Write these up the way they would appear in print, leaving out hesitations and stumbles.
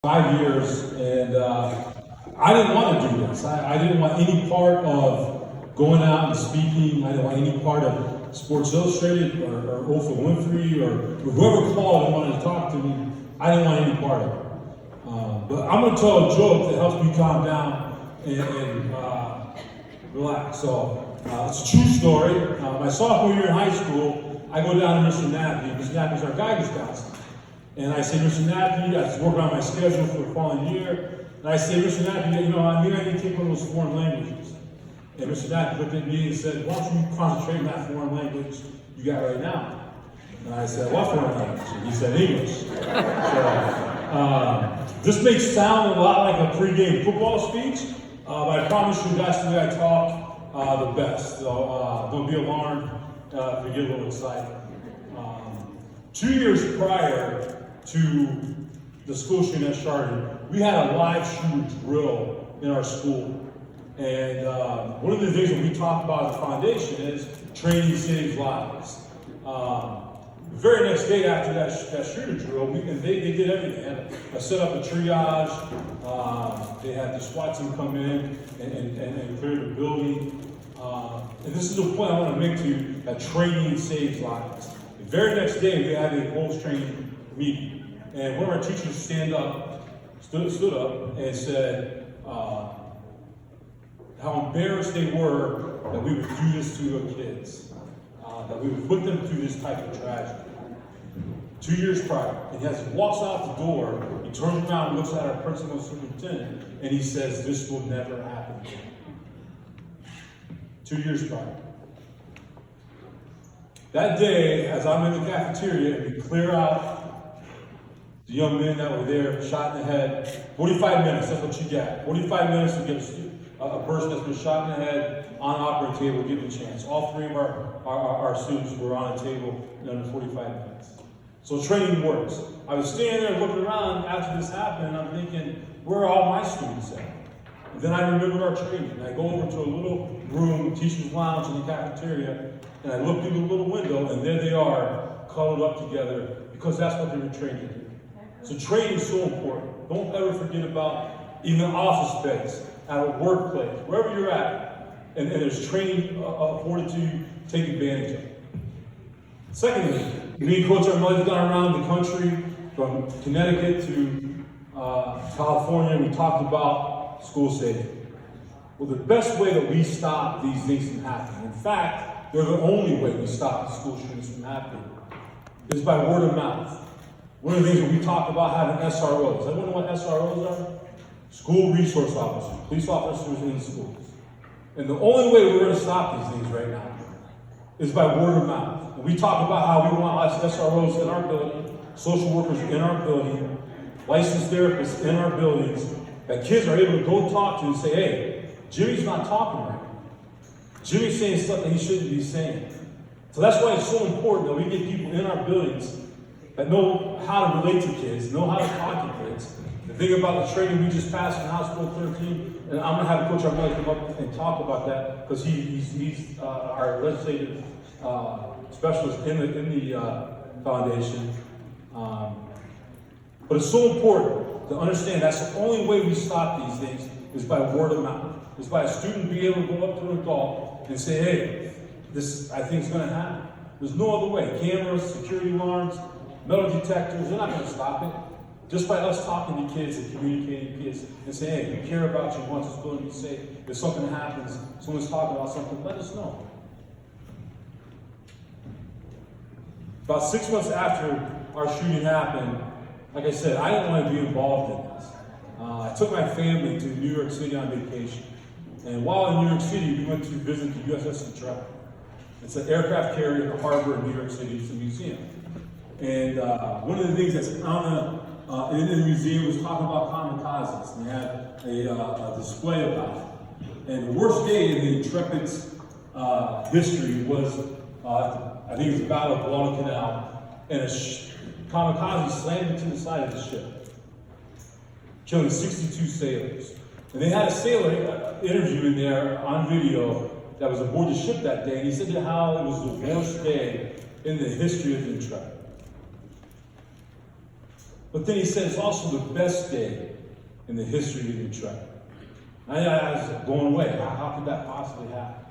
5 years, and I didn't want to do this. I didn't want any part of going out and speaking. I didn't want any part of Sports Illustrated or Oprah Winfrey or whoever called and wanted to talk to me. I didn't want any part of it. But I'm going to tell a joke that helps me calm down and relax. So it's a true story. My sophomore year in high school, I go down to Mr. Nappy. Mr. Nappy's our guidance counselor. And I say, Mr. Nappy, I was working on my schedule for the following year. And I say, Mr. Nappy, I need to take one of those foreign languages. And Mr. Nappy looked at me and said, why don't you concentrate on that foreign language you got right now? And I said, what foreign language? And he said, English. So, this may sound a lot like a pregame football speech, but I promise you that's the way I talk the best. So don't be alarmed if you get a little excited. 2 years prior to the school shooting at Chardon, we had a live shooter drill in our school. And one of the things that we talk about at the foundation is training saves lives. The very next day after that shooter drill, they did everything. They had set up a triage. They had the SWAT team come in and clear the building. And this is the point I want to make to you, that training saves lives. The very next day, we had a post training meeting. And one of our teachers stood up and said how embarrassed they were that we would do this to their kids, that we would put them through this type of tragedy. 2 years prior, and as he walks out the door, he turns around and looks at our principal superintendent, and he says, this will never happen again. 2 years prior. That day, as I'm in the cafeteria, and we clear out the young men that were there, shot in the head. 45 minutes, that's what you get. 45 minutes to get a person that's been shot in the head on an operating table, given a chance. All three of our students were on a table in under 45 minutes. So training works. I was standing there looking around after this happened, and I'm thinking, where are all my students at? And then I remembered our training. And I go over to a little room, teacher's lounge in the cafeteria, and I look through the little window, and there they are, cuddled up together, because that's what they were trained to do. So training is so important. Don't ever forget about even office space, at a workplace, wherever you're at, and there's training afforded to you, take advantage of it. Secondly, me and Coach Armelli have gone around the country, from Connecticut to California, we talked about school safety. Well, the best way that we stop these things from happening, in fact, they're the only way we stop the school shootings from happening, is by word of mouth. One of the things that we talk about having SROs. Everyone know what SROs are? School resource officers, police officers in schools. And the only way we're going to stop these things right now is by word of mouth. And we talk about how we want SROs in our building, social workers in our building, licensed therapists in our buildings, that kids are able to go talk to and say, hey, Jimmy's not talking right now. Jimmy's saying stuff that he shouldn't be saying. So that's why it's so important that we get people in our buildings that know how to relate to kids, know how to talk to kids. The thing about the training we just passed in House Bill 13, and I'm going to have Coach Armelli come up and talk about that, because he's our legislative specialist in the foundation. But it's so important to understand that's the only way we stop these things is by word of mouth. Is by a student being able to go up to an adult and say, hey, this I think is going to happen. There's no other way. Cameras, security alarms, metal detectors, they're not going to stop it. Just by us talking to kids and communicating to kids and saying, hey, we care about you, we want this building to be safe. If something happens, someone's talking about something, let us know. About 6 months after our shooting happened, like I said, I didn't want to be involved in this. I took my family to New York City on vacation. And while in New York City, we went to visit the USS Intrepid. It's an aircraft carrier in the harbor in New York City. It's a museum. And one of the things that's in the museum was talking about kamikazes. And they had a display about it. And the worst day in the Intrepid's history was, I think it was the Battle of Guadalcanal, and a kamikaze slammed into the side of the ship, killing 62 sailors. And they had a sailor interview in there on video that was aboard the ship that day, and he said how it was the worst day in the history of the Intrepid. But then he said it's also the best day in the history of Utrecht. I was blown away. How could that possibly happen?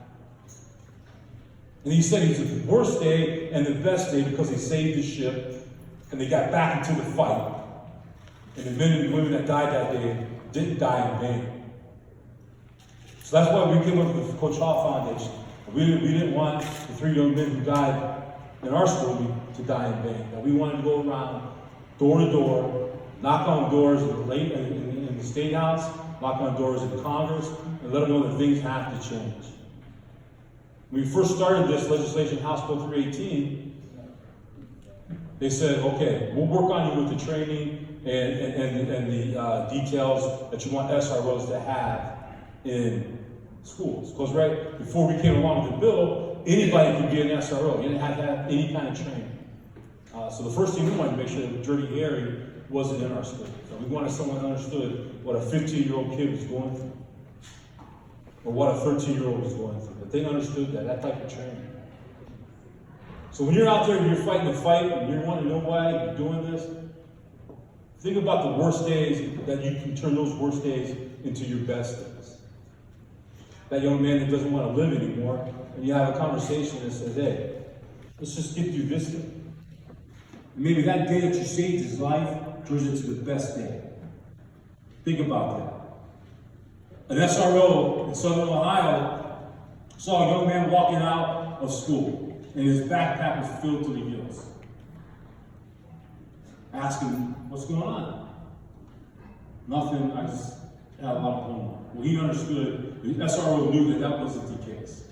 And he said it's the worst day and the best day because they saved the ship and they got back into the fight. And the men and women that died that day didn't die in vain. So that's why we came up with the Coach Hall Foundation. We didn't want the 3 young men who died in our school to die in vain. That we wanted to go around door to door, knock on doors in the State House, knock on doors in Congress, and let them know that things have to change. When we first started this legislation, House Bill 318, they said, okay, we'll work on you with the training and the details that you want SROs to have in schools. Because right before we came along with the bill, anybody could be an SRO. You didn't have to have any kind of training. So the first thing we wanted to make sure that Dirty Harry wasn't in our school. So we wanted someone who understood what a 15-year-old kid was going through, or what a 13-year-old was going through. That they understood that type of training. So when you're out there and you're fighting a fight and you want to know why you're doing this, think about the worst days, that you can turn those worst days into your best days. That young man that doesn't want to live anymore, and you have a conversation that says, hey, let's just get through this day. Maybe that day that you saved his life turns into the best day. Think about that. An SRO in Southern Ohio saw a young man walking out of school, and his backpack was filled to the gills. Asked him, what's going on? Nothing, I just had a lot of homework. Well, he understood, the SRO knew that wasn't the case.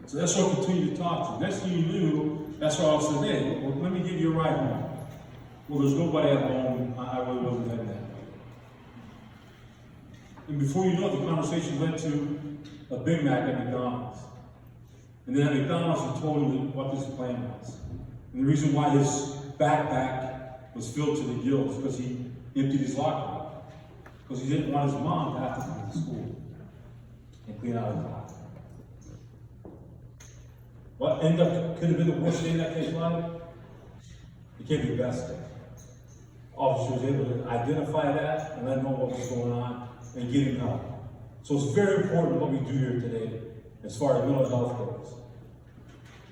So SRO continued to talk to him. Next thing you knew, SRO said, hey, well, let me give you a ride home. Well, there's nobody at home, I really wasn't heading that way. And before you know it, the conversation led to a Big Mac at McDonald's. And then at McDonald's, he told him what his plan was. And the reason why his backpack was filled to the gills because he emptied his locker. Because he didn't want his mom to have to come to school and clean out his locker. What ended up could have been the worst day in that kid's life? It became the best day. Officer was able to identify that and let him know what was going on and get him help. So it's very important what we do here today as far as mental health goes.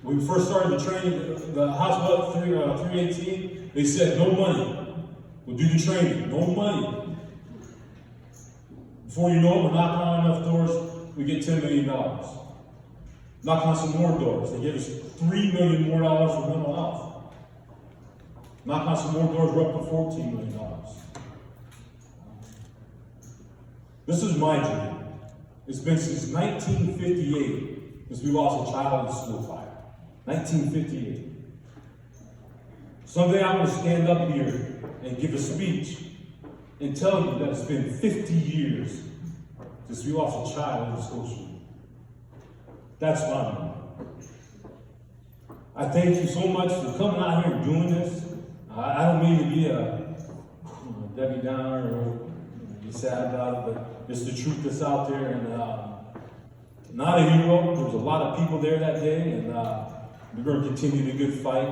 When we first started the training, the House Bill 318, they said no money. We'll do the training, no money. Before you know it, we're knocking on enough doors, we get $10 million. Knock on some more doors. They gave us $3 million more for mental health. Knock on some more doors, we're up to $14 million. This is my dream. It's been since 1958 since we lost a child in a school fire. 1958. Someday I'm going to stand up here and give a speech and tell you that it's been 50 years since we lost a child in a school shooting. That's fun. I thank you so much for coming out here and doing this. I don't mean to be a Debbie Downer or be sad about it, but it's the truth that's out there. And not a hero. There was a lot of people there that day, and we're going to continue the good fight.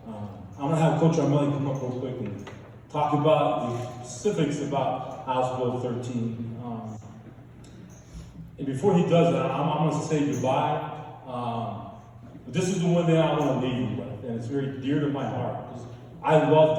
I'm going to have Coach Armelli come up real quick and talk about the specifics about House Bill 13. And before he does that, I'm going to say goodbye. But this is the one thing I want to leave you with, and it's very dear to my heart. I love